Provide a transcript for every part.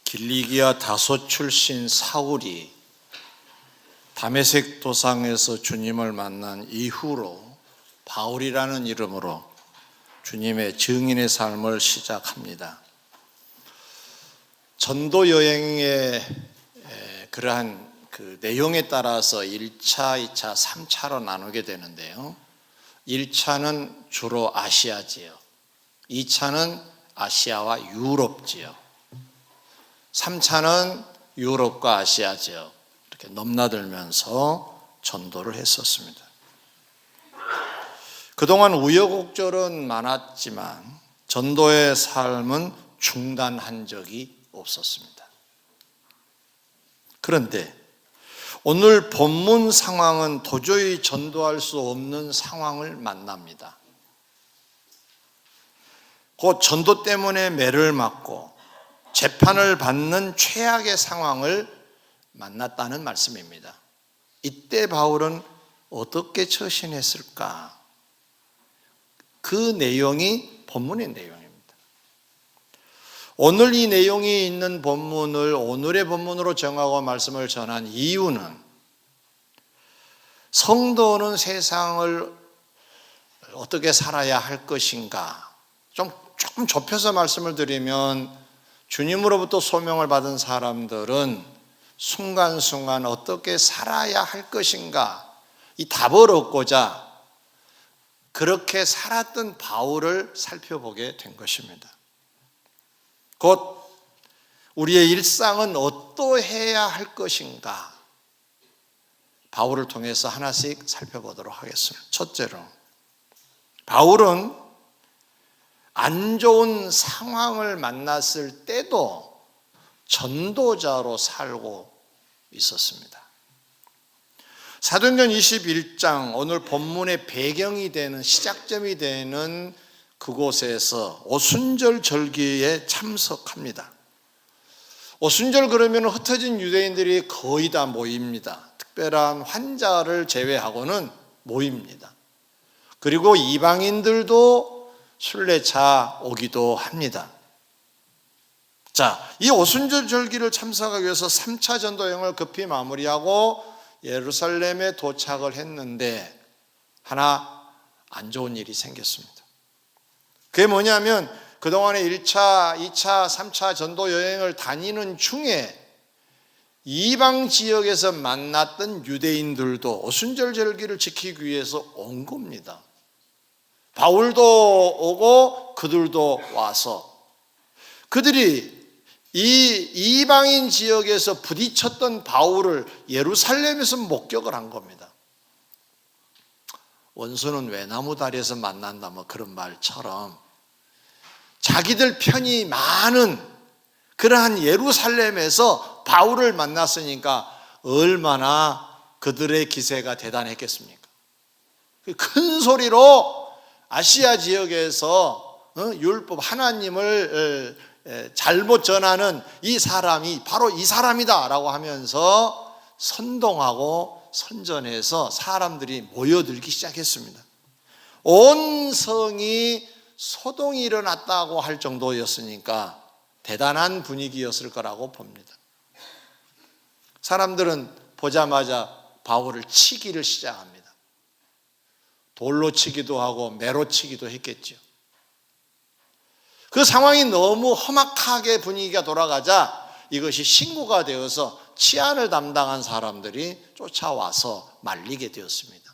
길리기아 다소 출신 사울이 다메섹 도상에서 주님을 만난 이후로 바울이라는 이름으로 주님의 증인의 삶을 시작합니다. 전도 여행의 그러한 그 내용에 따라서 1차, 2차, 3차로 나누게 되는데요. 1차는 주로 아시아 지역, 2차는 아시아와 유럽 지역, 3차는 유럽과 아시아 지역 이렇게 넘나들면서 전도를 했었습니다. 그동안 우여곡절은 많았지만 전도의 삶은 중단한 적이 없었습니다. 그런데 오늘 본문 상황은 도저히 전도할 수 없는 상황을 만납니다. 곧 전도 때문에 매를 맞고 재판을 받는 최악의 상황을 만났다는 말씀입니다. 이때 바울은 어떻게 처신했을까? 그 내용이 본문의 내용입니다. 오늘 이 내용이 있는 본문을 오늘의 본문으로 정하고 말씀을 전한 이유는 성도는 세상을 어떻게 살아야 할 것인가? 조금 좁혀서 말씀을 드리면 주님으로부터 소명을 받은 사람들은 순간순간 어떻게 살아야 할 것인가? 이 답을 얻고자 그렇게 살았던 바울을 살펴보게 된 것입니다. 곧 우리의 일상은 어떠해야 할 것인가? 바울을 통해서 하나씩 살펴보도록 하겠습니다. 첫째로, 바울은 안 좋은 상황을 만났을 때도 전도자로 살고 있었습니다. 사도행전 21장 오늘 본문의 배경이 되는 시작점이 되는 그곳에서 오순절 절기에 참석합니다. 오순절 그러면 흩어진 유대인들이 거의 다 모입니다. 특별한 환자를 제외하고는 모입니다. 그리고 이방인들도 순례차 오기도 합니다. 자, 이 오순절 절기를 참석하기 위해서 3차 전도 여행을 급히 마무리하고 예루살렘에 도착을 했는데 하나 안 좋은 일이 생겼습니다. 그게 뭐냐면 그동안에 1차, 2차, 3차 전도 여행을 다니는 중에 이방 지역에서 만났던 유대인들도 오순절 절기를 지키기 위해서 온 겁니다. 바울도 오고 그들도 와서 그들이 이 이방인 지역에서 부딪혔던 바울을 예루살렘에서 목격을 한 겁니다. 원수는 외나무 다리에서 만난다 뭐 그런 말처럼 자기들 편이 많은 그러한 예루살렘에서 바울을 만났으니까 얼마나 그들의 기세가 대단했겠습니까? 큰 소리로 아시아 지역에서 율법 하나님을 잘못 전하는 이 사람이 바로 이 사람이다 라고 하면서 선동하고 선전해서 사람들이 모여들기 시작했습니다. 온 성이 소동이 일어났다고 할 정도였으니까 대단한 분위기였을 거라고 봅니다. 사람들은 보자마자 바울을 치기를 시작합니다. 돌로 치기도 하고 매로 치기도 했겠죠. 그 상황이 너무 험악하게 분위기가 돌아가자 이것이 신고가 되어서 치안을 담당한 사람들이 쫓아와서 말리게 되었습니다.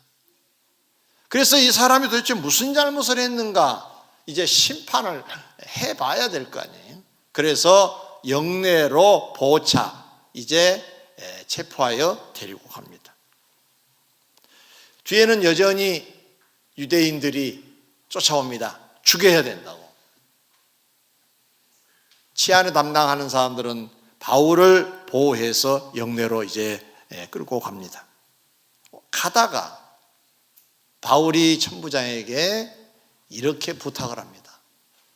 그래서 이 사람이 도대체 무슨 잘못을 했는가 이제 심판을 해봐야 될 거 아니에요. 그래서 영내로 보차 이제 체포하여 데리고 갑니다. 뒤에는 여전히 유대인들이 쫓아옵니다. 죽여야 된다고. 치안을 담당하는 사람들은 바울을 보호해서 영내로 이제 끌고 갑니다. 가다가 바울이 천부장에게 이렇게 부탁을 합니다.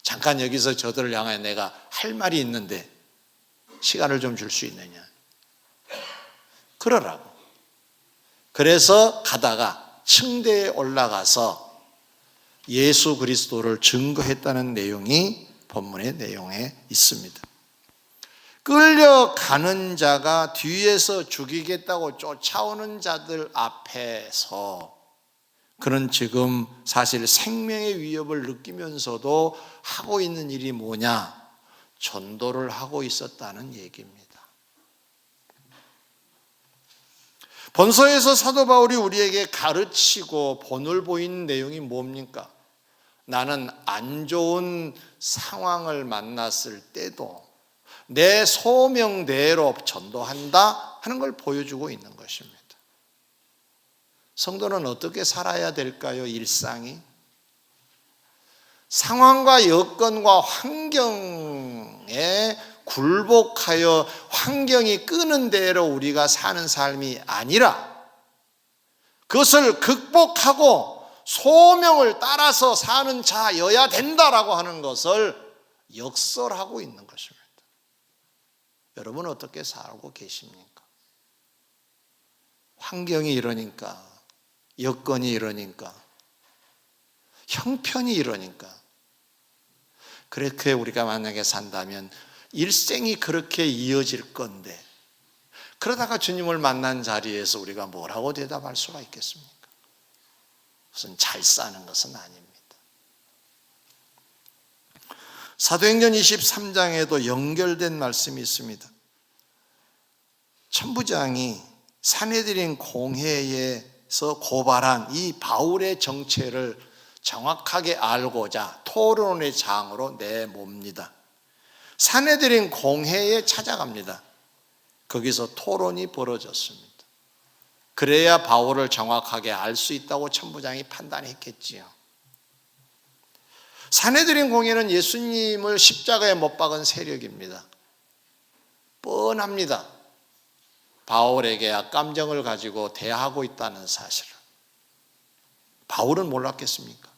잠깐 여기서 저들을 향해 내가 할 말이 있는데 시간을 좀 줄 수 있느냐. 그러라고. 그래서 가다가 층대에 올라가서 예수 그리스도를 증거했다는 내용이 본문의 내용에 있습니다. 끌려가는 자가 뒤에서 죽이겠다고 쫓아오는 자들 앞에서 그는 지금 사실 생명의 위협을 느끼면서도 하고 있는 일이 뭐냐? 전도를 하고 있었다는 얘기입니다. 본서에서 사도 바울이 우리에게 가르치고 본을 보이는 내용이 뭡니까? 나는 안 좋은 상황을 만났을 때도 내 소명대로 전도한다 하는 걸 보여주고 있는 것입니다. 성도는 어떻게 살아야 될까요? 일상이 상황과 여건과 환경에 굴복하여 환경이 끄는 대로 우리가 사는 삶이 아니라 그것을 극복하고 소명을 따라서 사는 자여야 된다라고 하는 것을 역설하고 있는 것입니다. 여러분 어떻게 살고 계십니까? 환경이 이러니까, 여건이 이러니까, 형편이 이러니까 그렇게 우리가 만약에 산다면 일생이 그렇게 이어질 건데 그러다가 주님을 만난 자리에서 우리가 뭐라고 대답할 수가 있겠습니까? 무슨 잘 사는 것은 아닙니다. 사도행전 23장에도 연결된 말씀이 있습니다. 천부장이 산헤드린 공회에서 고발한 이 바울의 정체를 정확하게 알고자 토론의 장으로 내몹니다. 산헤드린 공회에 찾아갑니다. 거기서 토론이 벌어졌습니다. 그래야 바울을 정확하게 알 수 있다고 천부장이 판단했겠지요. 산헤드린 공회는 예수님을 십자가에 못 박은 세력입니다. 뻔합니다. 바울에게 악감정을 가지고 대하고 있다는 사실을. 바울은 몰랐겠습니까?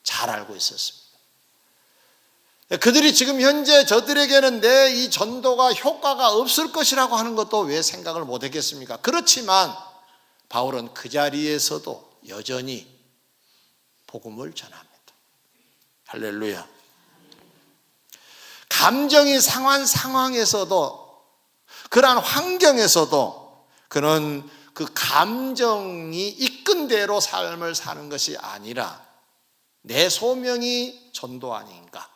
잘 알고 있었습니다. 그들이 지금 현재 저들에게는 내 이 전도가 효과가 없을 것이라고 하는 것도 왜 생각을 못 했겠습니까? 그렇지만 바울은 그 자리에서도 여전히 복음을 전합니다. 할렐루야. 감정이 상한 상황에서도 그러한 환경에서도 그는 그 감정이 이끈 대로 삶을 사는 것이 아니라 내 소명이 전도 아닌가.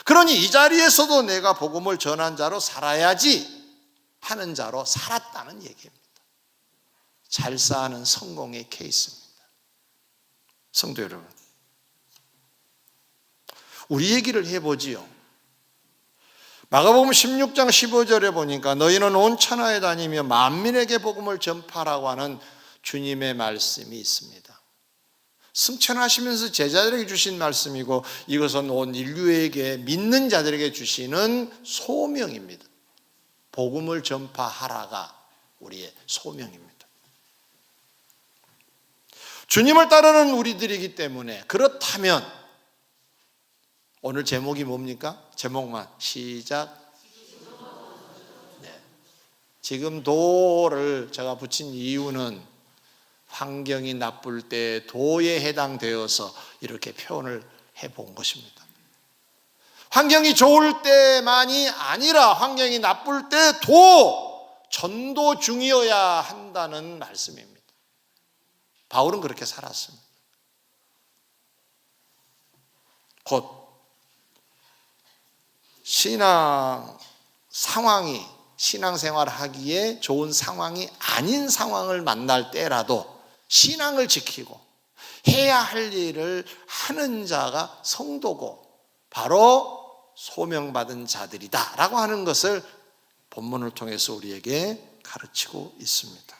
그러니 이 자리에서도 내가 복음을 전한 자로 살아야지 하는 자로 살았다는 얘기입니다. 잘 사는 성공의 케이스입니다. 성도 여러분, 우리 얘기를 해보지요. 마가복음 16장 15절에 보니까 너희는 온 천하에 다니며 만민에게 복음을 전파라고 하는 주님의 말씀이 있습니다. 승천하시면서 제자들에게 주신 말씀이고 이것은 온 인류에게 믿는 자들에게 주시는 소명입니다. 복음을 전파하라가 우리의 소명입니다. 주님을 따르는 우리들이기 때문에 그렇다면 오늘 제목이 뭡니까? 제목만 시작. 네. 지금 도를 제가 붙인 이유는 환경이 나쁠 때 도에 해당되어서 이렇게 표현을 해본 것입니다. 환경이 좋을 때만이 아니라 환경이 나쁠 때도 전도 중이어야 한다는 말씀입니다. 바울은 그렇게 살았습니다. 곧 신앙 상황이 신앙생활을 하기에 좋은 상황이 아닌 상황을 만날 때라도 신앙을 지키고 해야 할 일을 하는 자가 성도고 바로 소명받은 자들이다 라고 하는 것을 본문을 통해서 우리에게 가르치고 있습니다.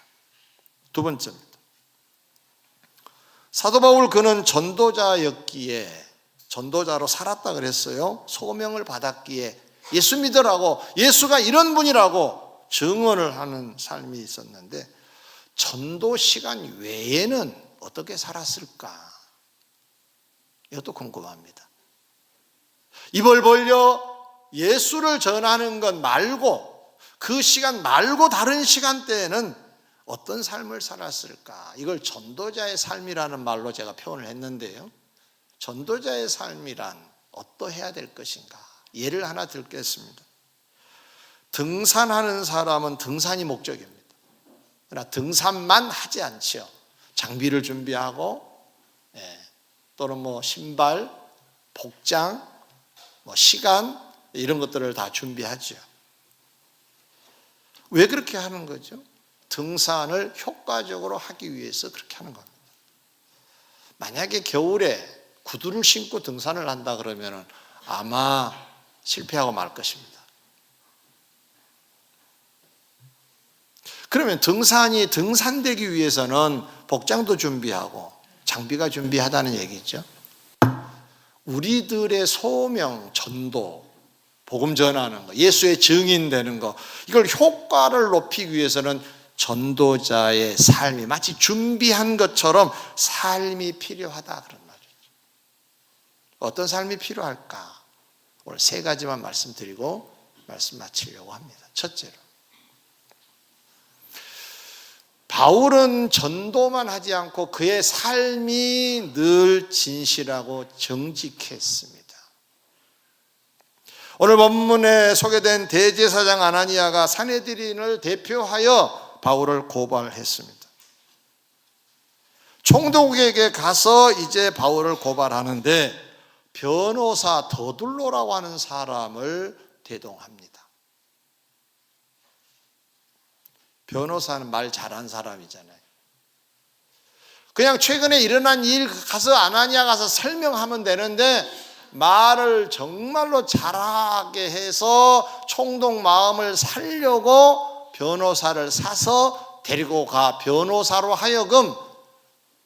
두 번째입니다. 사도 바울 그는 전도자였기에 전도자로 살았다 그랬어요. 소명을 받았기에 예수 믿으라고 예수가 이런 분이라고 증언을 하는 삶이 있었는데 전도 시간 외에는 어떻게 살았을까? 이것도 궁금합니다. 입을 벌려 예수를 전하는 것 말고 그 시간 말고 다른 시간대에는 어떤 삶을 살았을까? 이걸 전도자의 삶이라는 말로 제가 표현을 했는데요. 전도자의 삶이란 어떠해야 될 것인가? 예를 하나 들겠습니다. 등산하는 사람은 등산이 목적입니다. 그러나 등산만 하지 않죠. 장비를 준비하고 또는 신발, 복장, 시간 이런 것들을 다 준비하죠. 왜 그렇게 하는 거죠? 등산을 효과적으로 하기 위해서 그렇게 하는 겁니다. 만약에 겨울에 구두를 신고 등산을 한다 그러면 아마 실패하고 말 것입니다. 그러면 등산되기 위해서는 복장도 준비하고 장비가 준비하다는 얘기죠. 우리들의 소명, 전도, 복음 전하는 거, 예수의 증인 되는 거, 이걸 효과를 높이기 위해서는 전도자의 삶이 마치 준비한 것처럼 삶이 필요하다 그런 말이죠. 어떤 삶이 필요할까? 오늘 3가지만 말씀드리고 말씀 마치려고 합니다. 첫째로, 바울은 전도만 하지 않고 그의 삶이 늘 진실하고 정직했습니다. 오늘 본문에 소개된 대제사장 아나니아가 산헤드린을 대표하여 바울을 고발했습니다. 총독에게 가서 이제 바울을 고발하는데 변호사 더둘로라고 하는 사람을 대동합니다. 변호사는 말 잘한 사람이잖아요. 그냥 최근에 일어난 일 가서 아나니아 가서 설명하면 되는데 말을 정말로 잘하게 해서 총독 마음을 살려고 변호사를 사서 데리고 가 변호사로 하여금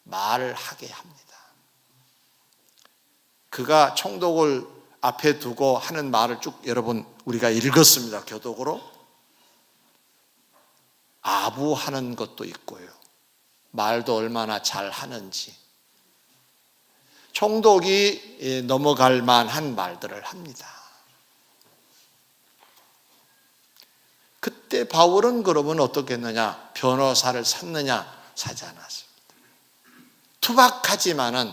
말을 하게 합니다. 그가 총독을 앞에 두고 하는 말을 쭉 여러분 우리가 읽었습니다. 교독으로. 아부하는 것도 있고요. 말도 얼마나 잘하는지. 총독이 넘어갈 만한 말들을 합니다. 그때 바울은 그러면 어떻게 했느냐? 변호사를 샀느냐? 사지 않았습니다. 투박하지만은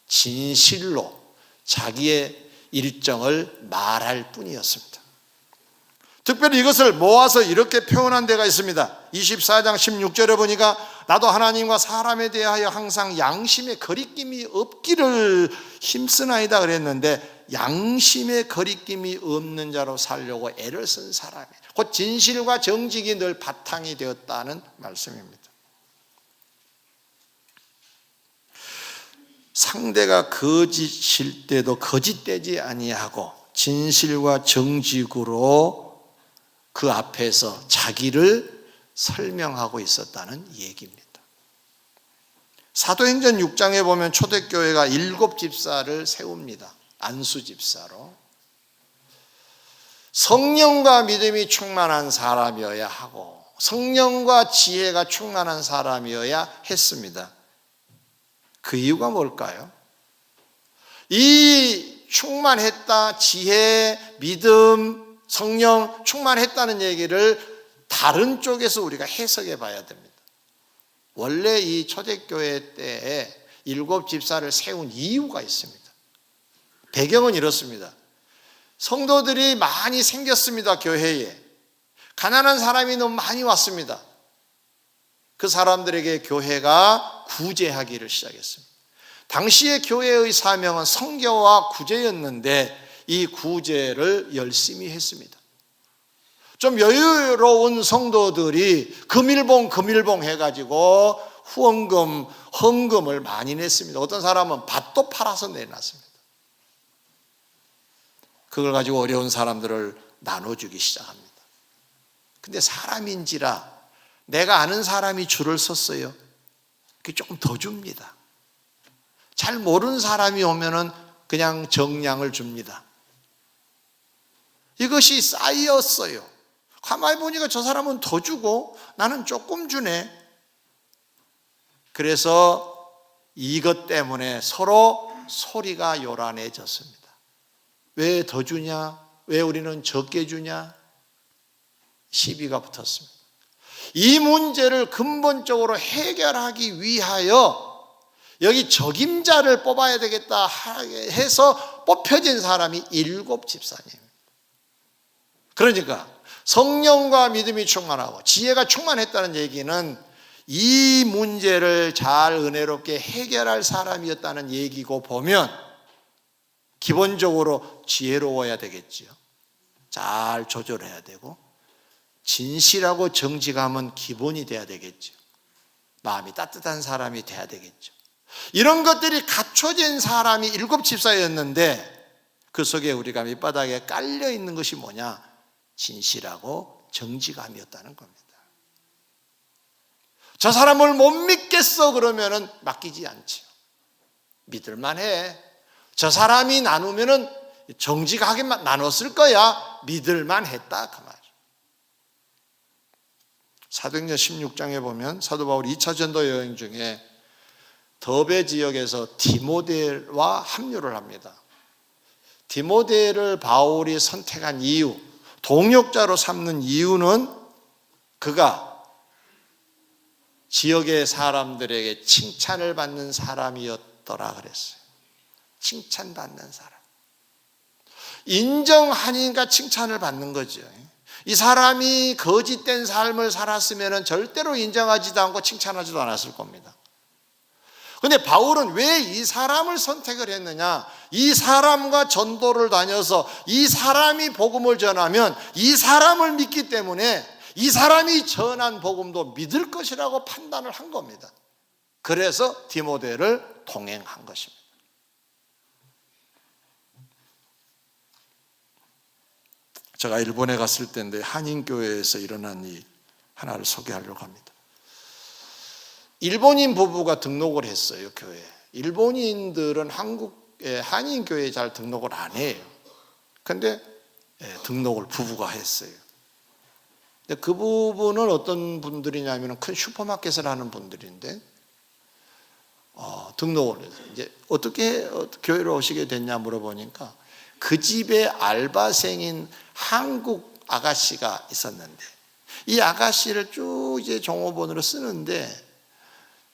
진실로 자기의 일정을 말할 뿐이었습니다. 특별히 이것을 모아서 이렇게 표현한 데가 있습니다. 24장 16절에 보니까 나도 하나님과 사람에 대하여 항상 양심의 거리낌이 없기를 힘쓰나이다 그랬는데 양심의 거리낌이 없는 자로 살려고 애를 쓴 사람이 곧 진실과 정직이 늘 바탕이 되었다는 말씀입니다. 상대가 거짓일 때도 거짓되지 아니하고 진실과 정직으로 그 앞에서 자기를 설명하고 있었다는 얘기입니다. 사도행전 6장에 보면 초대교회가 7 집사를 세웁니다. 안수 집사로. 성령과 믿음이 충만한 사람이어야 하고 성령과 지혜가 충만한 사람이어야 했습니다. 그 이유가 뭘까요? 이 충만했다, 지혜, 믿음, 성령 충만했다는 얘기를 다른 쪽에서 우리가 해석해 봐야 됩니다. 원래 이 초대교회 때에 7 집사를 세운 이유가 있습니다. 배경은 이렇습니다. 성도들이 많이 생겼습니다. 교회에. 가난한 사람이 너무 많이 왔습니다. 그 사람들에게 교회가 구제하기를 시작했습니다. 당시의 교회의 사명은 선교와 구제였는데 이 구제를 열심히 했습니다. 좀 여유로운 성도들이 금일봉 해가지고 후원금, 헌금을 많이 냈습니다. 어떤 사람은 밭도 팔아서 내놨습니다. 그걸 가지고 어려운 사람들을 나눠주기 시작합니다. 근데 사람인지라 내가 아는 사람이 줄을 섰어요. 그게 조금 더 줍니다. 잘 모르는 사람이 오면은 그냥 정량을 줍니다. 이것이 쌓였어요. 가만히 보니까 저 사람은 더 주고 나는 조금 주네. 그래서 이것 때문에 서로 소리가 요란해졌습니다. 왜 더 주냐? 왜 우리는 적게 주냐? 시비가 붙었습니다. 이 문제를 근본적으로 해결하기 위하여 여기 적임자를 뽑아야 되겠다 해서 뽑혀진 사람이 7 집사님. 그러니까 성령과 믿음이 충만하고 지혜가 충만했다는 얘기는 이 문제를 잘 은혜롭게 해결할 사람이었다는 얘기고 보면 기본적으로 지혜로워야 되겠지요. 잘 조절해야 되고 진실하고 정직함은 기본이 돼야 되겠죠. 마음이 따뜻한 사람이 돼야 되겠죠. 이런 것들이 갖춰진 사람이 7 집사였는데 그 속에 우리가 밑바닥에 깔려 있는 것이 뭐냐? 진실하고 정직함이었다는 겁니다. 저 사람을 못 믿겠어 그러면은 맡기지 않죠. 믿을만 해. 저 사람이 나누면은 정직하게 나눴을 거야. 믿을만 했다 그 말. 사도행전 16장에 보면 사도 바울이 2차 전도 여행 중에 더베 지역에서 디모데와 합류를 합니다. 디모데를 바울이 선택한 이유, 동역자로 삼는 이유는 그가 지역의 사람들에게 칭찬을 받는 사람이었더라 그랬어요. 칭찬받는 사람. 인정하니까 칭찬을 받는 거죠. 이 사람이 거짓된 삶을 살았으면 절대로 인정하지도 않고 칭찬하지도 않았을 겁니다. 그런데 바울은 왜 이 사람을 선택을 했느냐? 이 사람과 전도를 다녀서 이 사람이 복음을 전하면 이 사람을 믿기 때문에 이 사람이 전한 복음도 믿을 것이라고 판단을 한 겁니다. 그래서 디모데를 동행한 것입니다. 제가 일본에 갔을 때인데 한인교회에서 일어난 일 하나를 소개하려고 합니다. 일본인 부부가 등록을 했어요, 교회에. 일본인들은 한국의 한인교회에 잘 등록을 안 해요. 근데 등록을 부부가 했어요. 근데 그 부부는 어떤 분들이냐면 큰 슈퍼마켓을 하는 분들인데 등록을 해서 이제 어떻게 교회로 오시게 됐냐 물어보니까 그 집에 알바생인 한국 아가씨가 있었는데 이 아가씨를 쭉 이제 종업원으로 쓰는데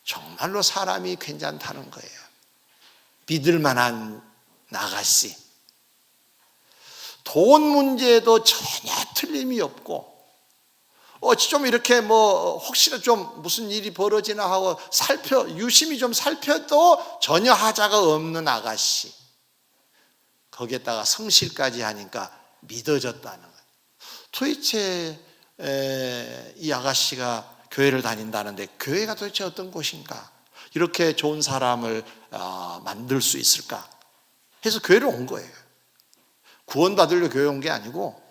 정말로 사람이 괜찮다는 거예요. 믿을 만한 아가씨. 돈 문제도 전혀 틀림이 없고 좀 이렇게 혹시나 좀 무슨 일이 벌어지나 하고 유심히 좀 살펴도 전혀 하자가 없는 아가씨. 거기에다가 성실까지 하니까 믿어졌다는 거예요. 도대체 이 아가씨가 교회를 다닌다는데 교회가 도대체 어떤 곳인가? 이렇게 좋은 사람을 만들 수 있을까? 해서 교회를 온 거예요. 구원받으려 교회 온 게 아니고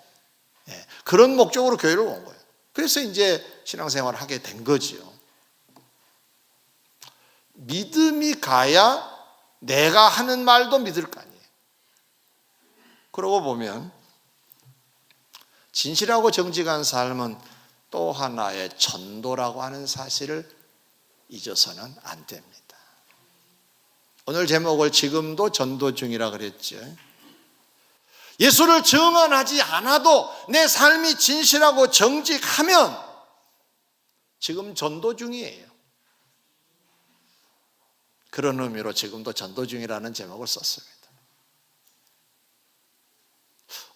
그런 목적으로 교회를 온 거예요. 그래서 이제 신앙생활을 하게 된 거지요. 믿음이 가야 내가 하는 말도 믿을 거 아니에요. 그러고 보면 진실하고 정직한 삶은 또 하나의 전도라고 하는 사실을 잊어서는 안 됩니다. 오늘 제목을 지금도 전도 중이라 그랬죠. 예수를 증언하지 않아도 내 삶이 진실하고 정직하면 지금 전도 중이에요. 그런 의미로 지금도 전도 중이라는 제목을 썼습니다.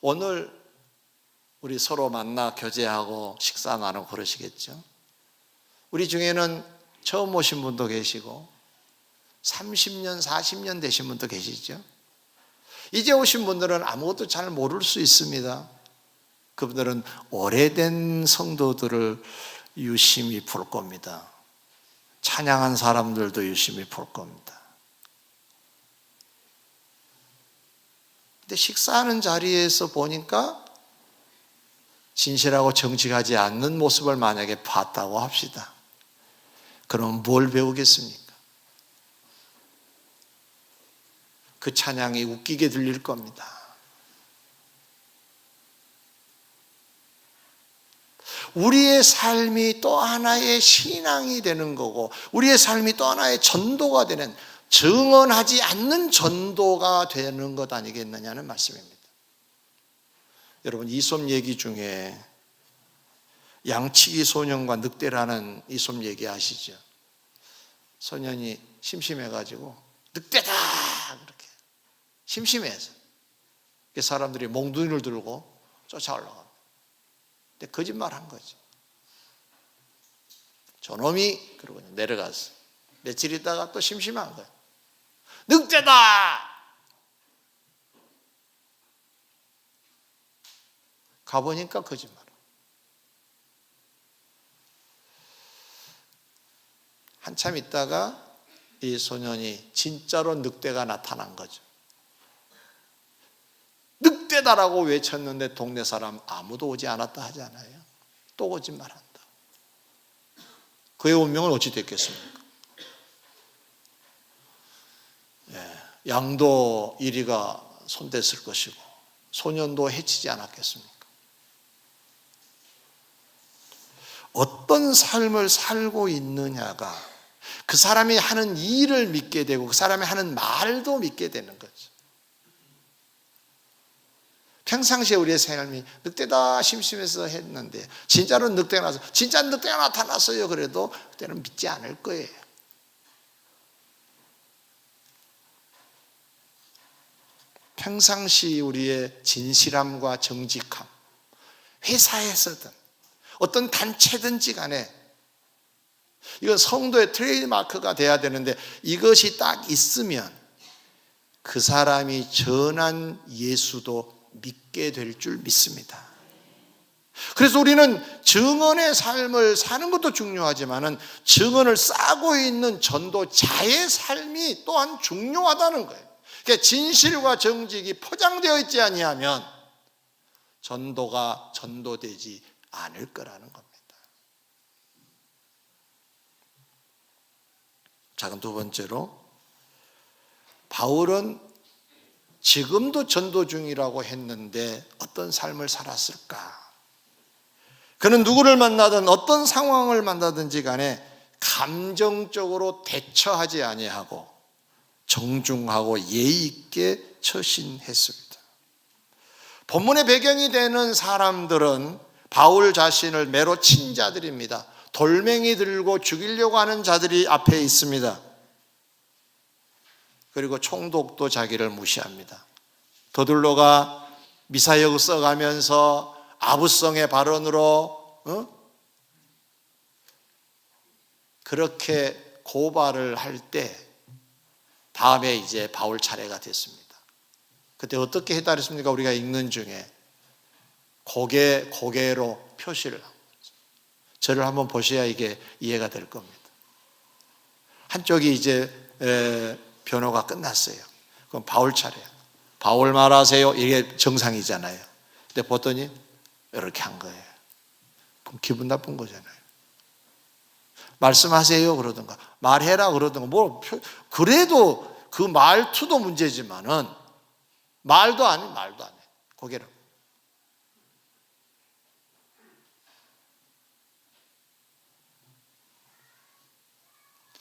오늘 우리 서로 만나 교제하고 식사 나누고 그러시겠죠. 우리 중에는 처음 오신 분도 계시고 30년, 40년 되신 분도 계시죠. 이제 오신 분들은 아무것도 잘 모를 수 있습니다. 그분들은 오래된 성도들을 유심히 볼 겁니다. 찬양한 사람들도 유심히 볼 겁니다. 근데 식사하는 자리에서 보니까 진실하고 정직하지 않는 모습을 만약에 봤다고 합시다. 그럼 뭘 배우겠습니까? 그 찬양이 웃기게 들릴 겁니다. 우리의 삶이 또 하나의 신앙이 되는 거고 우리의 삶이 또 하나의 전도가 되는 증언하지 않는 전도가 되는 것 아니겠느냐는 말씀입니다. 여러분 이솝 얘기 중에 양치기 소년과 늑대라는 이솝 얘기 아시죠? 소년이 심심해가지고 늑대다 그렇게 심심해서 사람들이 몽둥이를 들고 쫓아올라갑니다. 근데 거짓말한 거죠. 저놈이 그러고 내려가서 며칠 있다가 또 심심한 거예요. 늑대다! 가보니까 거짓말. 한참 있다가 이 소년이 진짜로 늑대가 나타난 거죠. 늑대다라고 외쳤는데 동네 사람 아무도 오지 않았다 하잖아요. 또 거짓말한다. 그의 운명은 어찌 됐겠습니까? 양도 이리가 손댔을 것이고 소년도 해치지 않았겠습니까? 어떤 삶을 살고 있느냐가 그 사람이 하는 일을 믿게 되고 그 사람이 하는 말도 믿게 되는 거죠. 평상시에 우리의 삶이 늑대다 심심해서 했는데 진짜로 늑대가 나서 진짜 늑대가 나타났어요 그래도 그때는 믿지 않을 거예요. 평상시 우리의 진실함과 정직함, 회사에서든 어떤 단체든지 간에 이건 성도의 트레이드마크가 돼야 되는데 이것이 딱 있으면 그 사람이 전한 예수도 믿게 될 줄 믿습니다. 그래서 우리는 증언의 삶을 사는 것도 중요하지만 증언을 싸고 있는 전도자의 삶이 또한 중요하다는 거예요. 그러니까 진실과 정직이 포장되어 있지 아니하면 전도가 전도되지 않을 거라는 겁니다. 자, 그럼 두 번째로 바울은 지금도 전도 중이라고 했는데 어떤 삶을 살았을까? 그는 누구를 만나든 어떤 상황을 만나든지 간에 감정적으로 대처하지 아니하고 정중하고 예의 있게 처신했습니다. 본문의 배경이 되는 사람들은 바울 자신을 매로 친 자들입니다. 돌멩이 들고 죽이려고 하는 자들이 앞에 있습니다. 그리고 총독도 자기를 무시합니다. 더둘러가 미사역 써가면서 아부성의 발언으로 그렇게 고발을 할 때 다음에 이제 바울 차례가 됐습니다. 그때 어떻게 해달했습니까? 우리가 읽는 중에 고개로 표시를 합니다. 저를 한번 보셔야 이게 이해가 될 겁니다. 한쪽이 이제 변호가 끝났어요. 그럼 바울 차례야. 바울 말하세요. 이게 정상이잖아요. 근데 보더니 이렇게 한 거예요. 그럼 기분 나쁜 거잖아요. 말씀하세요 그러든가 말해라 그러든가 그래도 그 말투도 문제지만은 말도 안 해. 고개를.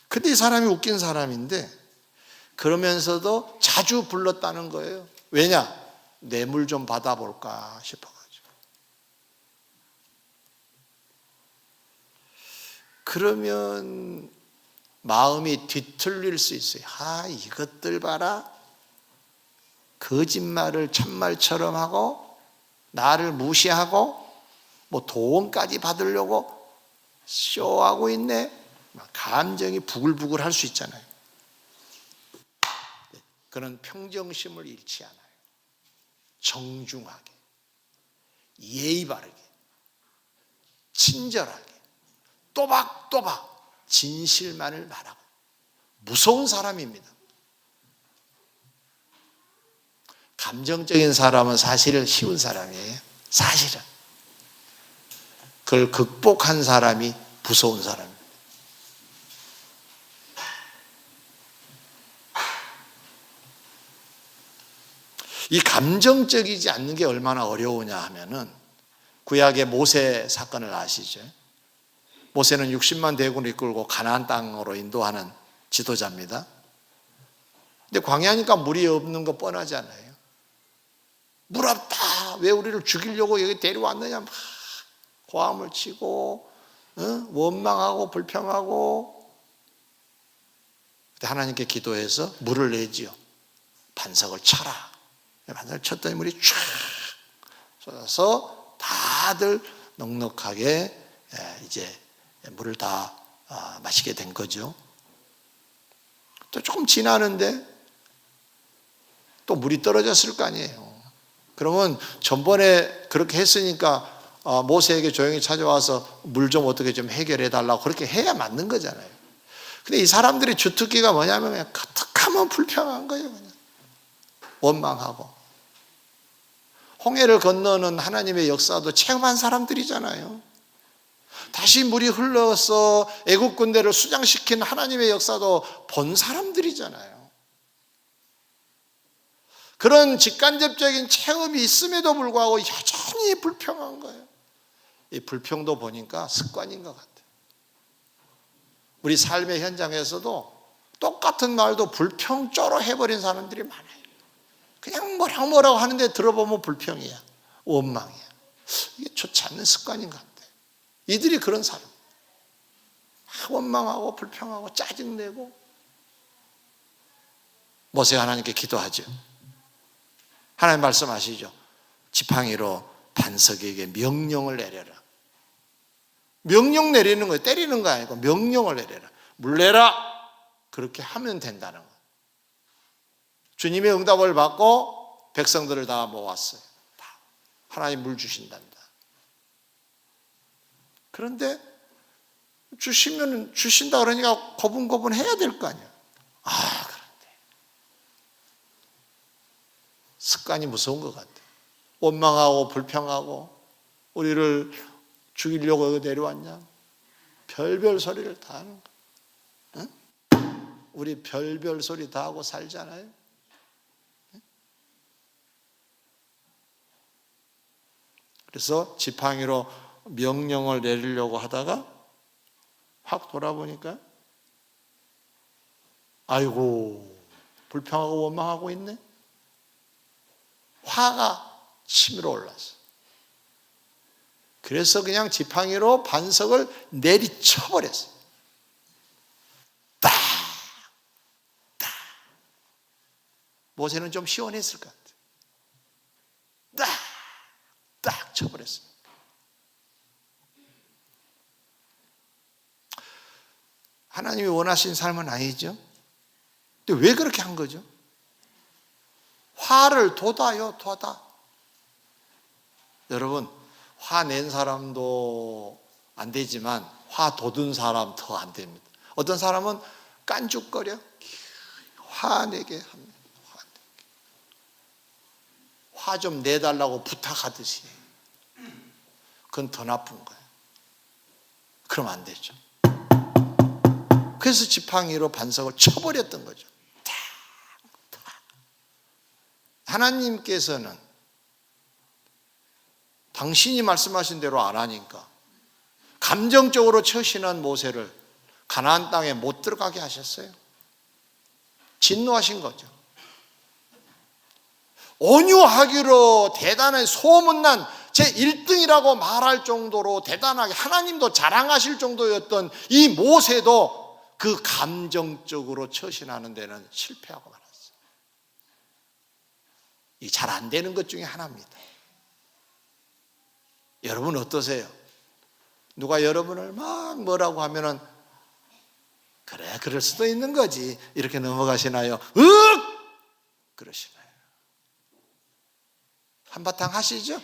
근데 이 사람이 웃긴 사람인데 그러면서도 자주 불렀다는 거예요. 왜냐? 뇌물 좀 받아볼까 싶어가지고. 그러면 마음이 뒤틀릴 수 있어요. 이것들 봐라. 거짓말을 참말처럼 하고 나를 무시하고 뭐 도움까지 받으려고 쇼하고 있네. 감정이 부글부글 할 수 있잖아요. 그는 평정심을 잃지 않아요. 정중하게, 예의 바르게, 친절하게, 또박또박 진실만을 말하고 무서운 사람입니다. 감정적인 사람은 사실은 쉬운 사람이에요. 사실은. 그걸 극복한 사람이 무서운 사람입니다. 이 감정적이지 않는 게 얼마나 어려우냐 하면은 구약의 모세 사건을 아시죠? 모세는 60만 대군을 이끌고 가나안 땅으로 인도하는 지도자입니다. 근데 광야니까 물이 없는 거 뻔하잖아요. 물 없다. 왜 우리를 죽이려고 여기 데려왔느냐. 막 고함을 치고 원망하고 불평하고. 그때 하나님께 기도해서 물을 내지요. 반석을 쳐라. 반석을 쳤더니 물이 쫙 쏟아서 다들 넉넉하게 이제 물을 다 마시게 된 거죠. 또 조금 지나는데 또 물이 떨어졌을 거 아니에요. 그러면 전번에 그렇게 했으니까 모세에게 조용히 찾아와서 물 좀 어떻게 좀 해결해 달라고 그렇게 해야 맞는 거잖아요. 근데 이 사람들의 주특기가 뭐냐면 그냥 가뜩하면 불평한 거예요. 그냥 원망하고. 홍해를 건너는 하나님의 역사도 체험한 사람들이잖아요. 다시 물이 흘러서 애국 군대를 수장시킨 하나님의 역사도 본 사람들이잖아요. 그런 직간접적인 체험이 있음에도 불구하고 여전히 불평한 거예요. 이 불평도 보니까 습관인 것 같아요. 우리 삶의 현장에서도 똑같은 말도 불평조로 해버린 사람들이 많아요. 그냥 뭐라고 하는데 들어보면 불평이야, 원망이야. 이게 좋지 않는 습관인 것 같아요. 이들이 그런 사람, 원망하고 불평하고 짜증내고. 모세가 하나님께 기도하죠. 하나님 말씀하시죠. 지팡이로 반석에게 명령을 내려라. 명령 내리는 거예요. 때리는 거 아니고 명령을 내려라. 물내라. 그렇게 하면 된다는 거예요. 주님의 응답을 받고 백성들을 다 모았어요. 다. 하나님 물 주신단다. 그런데 주시면 주신다 그러니까 고분고분 해야 될 거 아니에요. 그런데 습관이 무서운 것 같아요. 원망하고 불평하고 우리를 죽이려고 내려왔냐? 별별 소리를 다 하는 거예요. 응? 우리 별별 소리 다 하고 살잖아요. 응? 그래서 지팡이로 명령을 내리려고 하다가 확 돌아보니까 아이고 불평하고 원망하고 있네. 화가 치밀어 올랐어. 그래서 그냥 지팡이로 반석을 내리쳐버렸어. 딱! 딱! 모세는 좀 시원했을 것 같아. 딱! 딱 쳐버렸어. 하나님이 원하신 삶은 아니죠. 근데 왜 그렇게 한 거죠? 화를 돋아요, 돋아. 여러분, 화낸 사람도 안 되지만 화 돋은 사람 더 안 됩니다. 어떤 사람은 깐죽거려 화내게 합니다. 화 좀 내달라고 부탁하듯이. 그건 더 나쁜 거예요. 그럼 안 되죠. 그래서 지팡이로 반석을 쳐버렸던 거죠. 탁, 탁. 하나님께서는 당신이 말씀하신 대로 안 하니까 감정적으로 처신한 모세를 가나안 땅에 못 들어가게 하셨어요. 진노하신 거죠. 온유하기로 대단한 소문난 제 1등이라고 말할 정도로 대단하게 하나님도 자랑하실 정도였던 이 모세도 그 감정적으로 처신하는 데는 실패하고 말았어요. 이 잘 안 되는 것 중에 하나입니다. 여러분 어떠세요? 누가 여러분을 막 뭐라고 하면은 그래 그럴 수도 있는 거지 이렇게 넘어가시나요? 그러시나요? 한바탕 하시죠?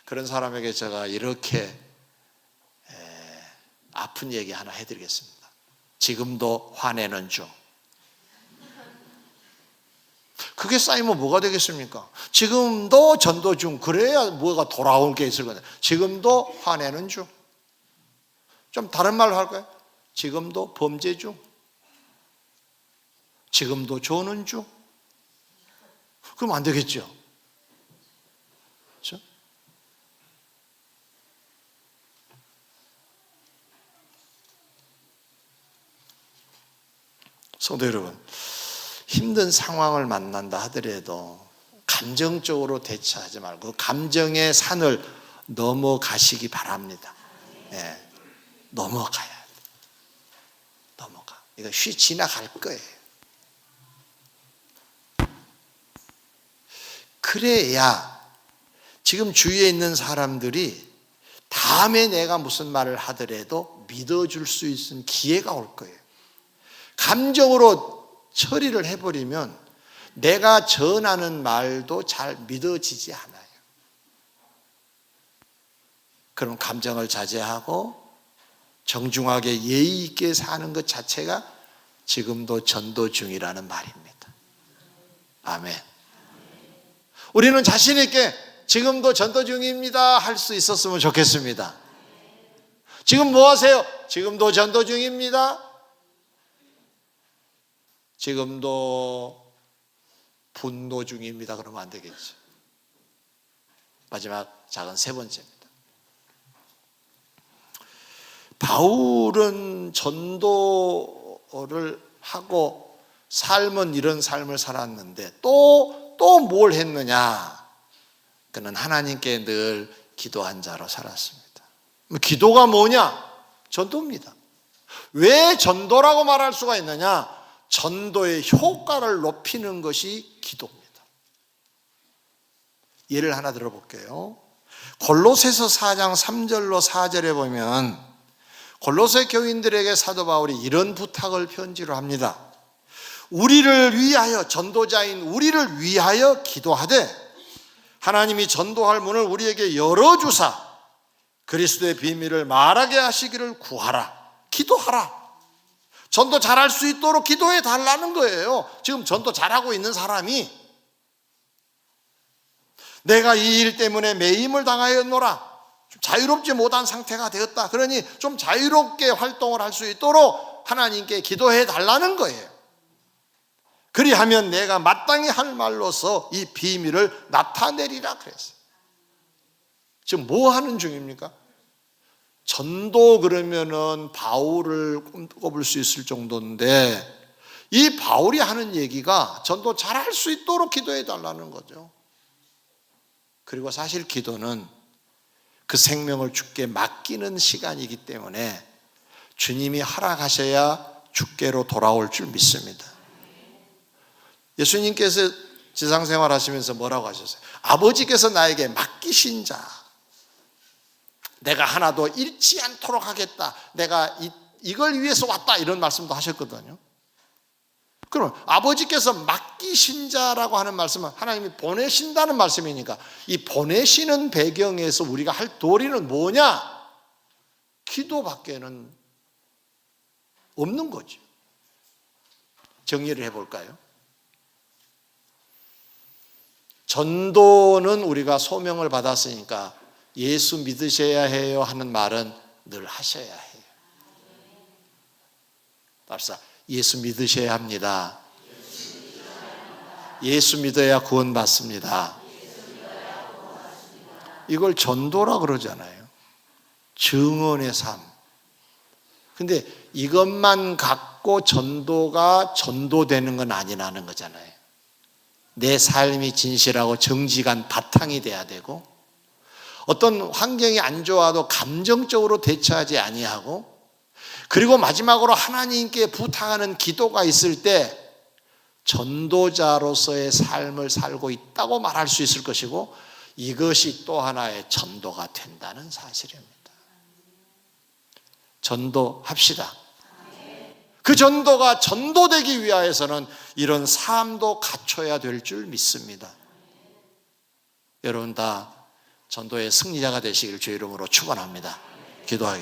그런 사람에게 제가 이렇게 아픈 얘기 하나 해드리겠습니다. 지금도 화내는 중. 그게 쌓이면 뭐가 되겠습니까? 지금도 전도 중. 그래야 뭐가 돌아올 게 있을 거예요. 지금도 화내는 중. 좀 다른 말로 할까요? 지금도 범죄 중. 지금도 조는 중. 그럼 안 되겠죠. 그렇죠? 성도 여러분, 힘든 상황을 만난다 하더라도 감정적으로 대처하지 말고 감정의 산을 넘어가시기 바랍니다. 네, 넘어가야 돼. 넘어가. 이거 지나갈 거예요. 그래야 지금 주위에 있는 사람들이 다음에 내가 무슨 말을 하더라도 믿어줄 수 있는 기회가 올 거예요. 감정으로 처리를 해버리면 내가 전하는 말도 잘 믿어지지 않아요. 그럼 감정을 자제하고 정중하게 예의 있게 사는 것 자체가 지금도 전도 중이라는 말입니다. 아멘. 우리는 자신 있게 지금도 전도 중입니다 할 수 있었으면 좋겠습니다. 지금 뭐 하세요? 지금도 전도 중입니다. 지금도 분노 중입니다. 그러면 안 되겠죠. 마지막 작은 세 번째입니다. 바울은 전도를 하고 삶은 이런 삶을 살았는데 또 뭘 했느냐? 그는 하나님께 늘 기도한 자로 살았습니다. 기도가 뭐냐? 전도입니다. 왜 전도라고 말할 수가 있느냐? 전도의 효과를 높이는 것이 기도입니다. 예를 하나 들어볼게요. 골로새서 4장 3절로 4절에 보면 골로새 교인들에게 사도 바울이 이런 부탁을 편지로 합니다. 우리를 위하여, 전도자인 우리를 위하여 기도하되 하나님이 전도할 문을 우리에게 열어주사 그리스도의 비밀을 말하게 하시기를 구하라. 기도하라. 전도 잘할 수 있도록 기도해 달라는 거예요. 지금 전도 잘하고 있는 사람이 내가 이 일 때문에 매임을 당하였노라. 자유롭지 못한 상태가 되었다. 그러니 좀 자유롭게 활동을 할 수 있도록 하나님께 기도해 달라는 거예요. 그리하면 내가 마땅히 할 말로서 이 비밀을 나타내리라 그랬어요. 지금 뭐 하는 중입니까? 전도 그러면은 바울을 꼽을 수 있을 정도인데 이 바울이 하는 얘기가 전도 잘할 수 있도록 기도해 달라는 거죠. 그리고 사실 기도는 그 생명을 주께 맡기는 시간이기 때문에 주님이 허락하셔야 주께로 돌아올 줄 믿습니다. 예수님께서 지상생활 하시면서 뭐라고 하셨어요? 아버지께서 나에게 맡기신 자, 내가 하나도 잃지 않도록 하겠다. 내가 이걸 위해서 왔다. 이런 말씀도 하셨거든요. 그럼 아버지께서 맡기신 자라고 하는 말씀은 하나님이 보내신다는 말씀이니까 이 보내시는 배경에서 우리가 할 도리는 뭐냐? 기도밖에는 없는 거죠. 정리를 해볼까요? 전도는 우리가 소명을 받았으니까 예수 믿으셔야 해요 하는 말은 늘 하셔야 해요. 따라서 예수 믿으셔야 합니다. 예수 믿어야 구원받습니다. 이걸 전도라 그러잖아요. 증언의 삶. 근데 이것만 갖고 전도가 전도되는 건 아니라는 거잖아요. 내 삶이 진실하고 정직한 바탕이 돼야 되고 어떤 환경이 안 좋아도 감정적으로 대처하지 아니하고 그리고 마지막으로 하나님께 부탁하는 기도가 있을 때 전도자로서의 삶을 살고 있다고 말할 수 있을 것이고 이것이 또 하나의 전도가 된다는 사실입니다. 전도합시다. 그 전도가 전도되기 위하여서는 이런 삶도 갖춰야 될 줄 믿습니다. 여러분 다 전도의 승리자가 되시길 주의 이름으로 축원합니다. 기도하겠습니다.